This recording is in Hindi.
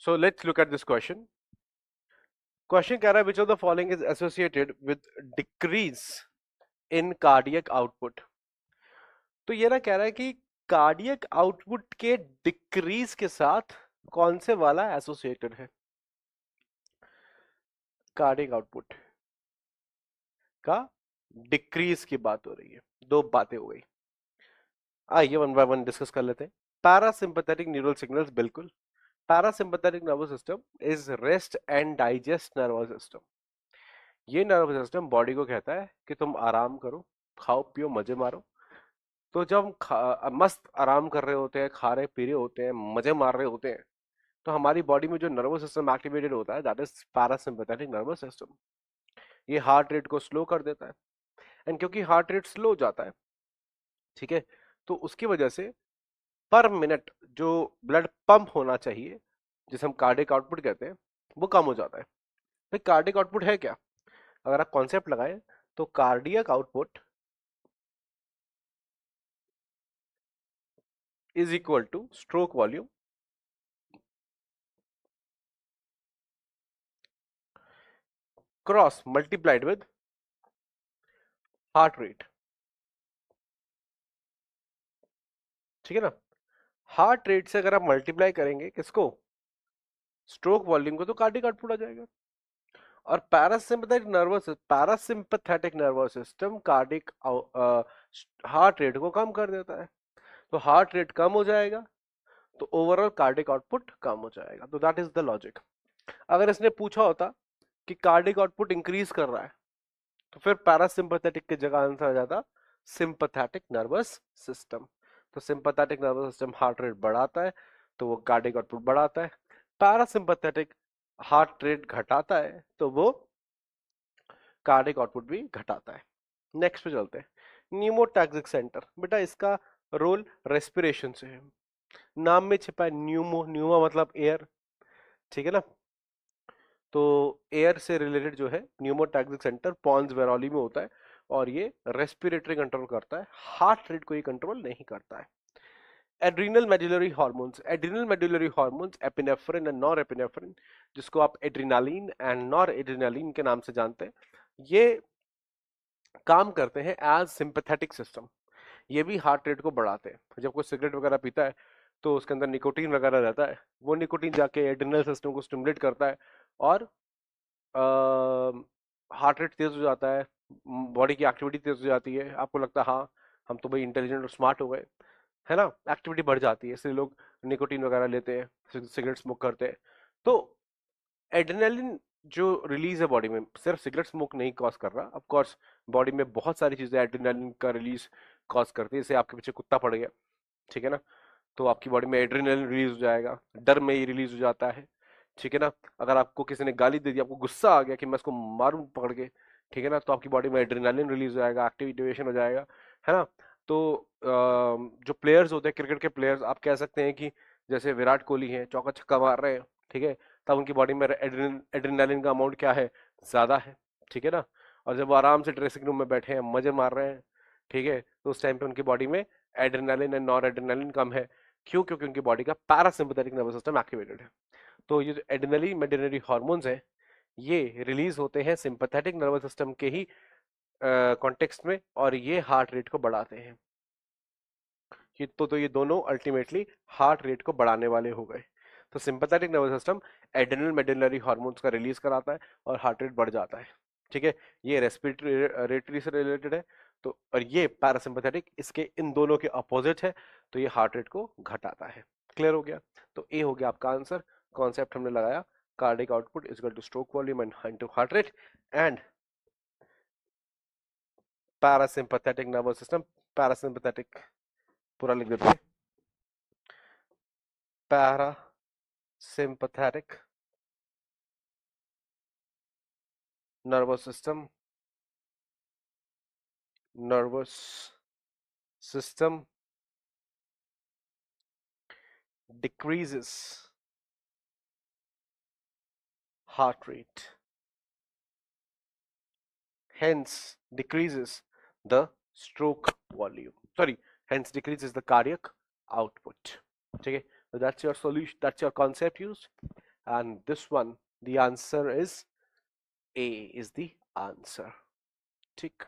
So let's look at this question. Question कह रहा है which of the following is associated with decrease in cardiac output. तो ये ना कह रहा है कि कार्डियक आउटपुट के डिक्रीज के साथ कौन से वाला एसोसिएटेड है. कार्डियक आउटपुट का डिक्रीज की बात हो रही है. दो बातें हो गई. आइए वन बाय वन डिस्कस कर लेते हैं. पैरासिम्पैथेटिक न्यूरल सिग्नल्स, बिल्कुल. Parasympathetic nervous system is rest and digest nervous system. ये नर्वस सिस्टम बॉडी को कहता है कि तुम आराम करो, खाओ पियो, मजे मारो. तो जब हम मस्त आराम कर रहे होते हैं, खा रहे पी रहे होते हैं, मजे मार रहे होते हैं, तो हमारी बॉडी में जो नर्वस सिस्टम एक्टिवेटेड होता है that is parasympathetic nervous system. ये हार्ट रेट को स्लो कर देता है. एंड क्योंकि हार्ट रेट स्लो हो जाता है, ठीक है, तो उसकी वजह से पर मिनट जो ब्लड पंप होना चाहिए, जिसे हम कार्डियक आउटपुट कहते हैं, वो कम हो जाता है. भाई कार्डियक आउटपुट है क्या? अगर आप कॉन्सेप्ट लगाएं तो cardiac output is equal two stroke volume cross multiplied with heart rate. ठीक है ना. हार्ट रेट से अगर आप मल्टीप्लाई करेंगे किसको? स्ट्रोक वॉल्यूम को, तो कार्डियक आउटपुट आ जाएगा. और parasympathetic nervous system cardiac heart rate को कम कर देता है. तो हार्ट रेट कम हो जाएगा तो ओवरऑल कार्डिक आउटपुट कम हो जाएगा. तो दैट इज द लॉजिक. अगर इसने पूछा होता कि कार्डिक आउटपुट इंक्रीज कर रहा है, तो फिर पैरासिम्पैथेटिक की जगह आंसर आ जाता सिंपैथेटिक नर्वस सिस्टम. तो sympathetic nervous system heart rate बढ़ाता है तो वो कार्डिक आउटपुट बढ़ाता है. पैरासिम्पैथेटिक हार्ट रेट घटाता है तो वो कार्डिक आउटपुट भी घटाता है. नेक्स्ट पे चलते हैं. Pneumotaxic centre. बेटा इसका रोल रेस्पिरेशन से है. नाम में छिपा है न्यूमो. न्यूमो मतलब एयर. ठीक है ना. तो एयर से रिलेटेड जो है न्यूमोटैक्सिक सेंटर पॉन्स वेरोली में होता है और ये रेस्पिरेटरी कंट्रोल करता है. हार्ट रेट को ये कंट्रोल नहीं करता है. Adrenal medullary hormones. Adrenal medullary hormones epinephrine and nor epinephrine, जिसको आप एड्रीनालिन एंड नॉर एड्रीनालिन के नाम से जानते हैं, ये काम करते हैं एज सिंपैथेटिक सिस्टम. ये भी हार्ट रेट को बढ़ाते हैं. जब कोई सिगरेट वगैरह पीता है तो उसके अंदर निकोटीन वगैरह रहता है. वो निकोटीन जाके एड्रिनल सिस्टम को स्टिमुलेट करता है और हार्ट रेट तेज हो जाता है, बॉडी की एक्टिविटी तेज हो जाती है. आपको लगता है हाँ हम तो भाई इंटेलिजेंट और स्मार्ट हो गए, है ना. एक्टिविटी बढ़ जाती है, इसलिए लोग निकोटीन वगैरह लेते हैं, सिगरेट स्मोक करते हैं. तो एड्रेनालिन जो रिलीज है बॉडी में, सिर्फ सिगरेट स्मोक नहीं कॉज कर रहा. ऑफ कोर्स बॉडी में बहुत सारी चीजें एड्रेनालिन का रिलीज कॉज करती है. जैसे आपके पीछे कुत्ता पड़ गया, ठीक है ना, तो आपकी बॉडी में एड्रेनालिन रिलीज हो जाएगा. डर में ही रिलीज हो जाता है. ठीक है ना. अगर आपको किसी ने गाली दे दी, आपको गुस्सा आ गया कि मैं इसको मारूं पकड़ के, ठीक है ना, तो आपकी बॉडी में एड्रेनालिन रिलीज हो जाएगा, एक्टिवेशन हो जाएगा, है ना. तो जो प्लेयर्स होते हैं, क्रिकेट के प्लेयर्स, आप कह सकते हैं कि जैसे विराट कोहली हैं, चौका छक्का मार रहे हैं, ठीक है, तब उनकी बॉडी में एड्रेनालिन का अमाउंट क्या है, ज्यादा है. ठीक है ना. और जब वो आराम से ड्रेसिंग रूम में बैठे हैं, मजे मार रहे हैं, ठीक है, तो उस टाइम पे उनकी बॉडी में एड्रेनालिन एंड नॉर एड्रेनालिन कम है. क्यों? क्योंकि उनकी बॉडी का पैरासिम्पैथेटिक नर्वस सिस्टम एक्टिवेटेड है. तो ये जो एड्रेनली मेडिनरी हॉर्मोन्स हैं, ये रिलीज होते हैं सिंपैथेटिक नर्वस सिस्टम के ही कॉन्टेक्स्ट में, और ये हार्ट रेट को बढ़ाते हैं. तो ये दोनों अल्टीमेटली हार्ट रेट को बढ़ाने वाले हो गए. तो sympathetic nervous system adrenal medullary hormones का रिलीज कराता है और हार्ट रेट बढ़ जाता है. ठीक है. ये रेस्पिरेटरी से रिलेटेड है. तो और ये पैरासिम्पैथेटिक इसके इन दोनों के अपोजिट है. तो ये हार्ट रेट को घटाता है. क्लियर हो गया. तो ए हो गया आपका आंसर. कॉन्सेप्ट हमने लगाया cardiac output is equal two stroke volume and into heart rate and parasympathetic nervous system. Parasympathetic पूरा लिख देते हैं. Parasympathetic nervous system decreases heart rate, hence decreases the stroke volume, sorry, hence decreases the cardiac output. Okay, so that's your solution, that's your concept used. and this one the answer is A is the answer. ठीक.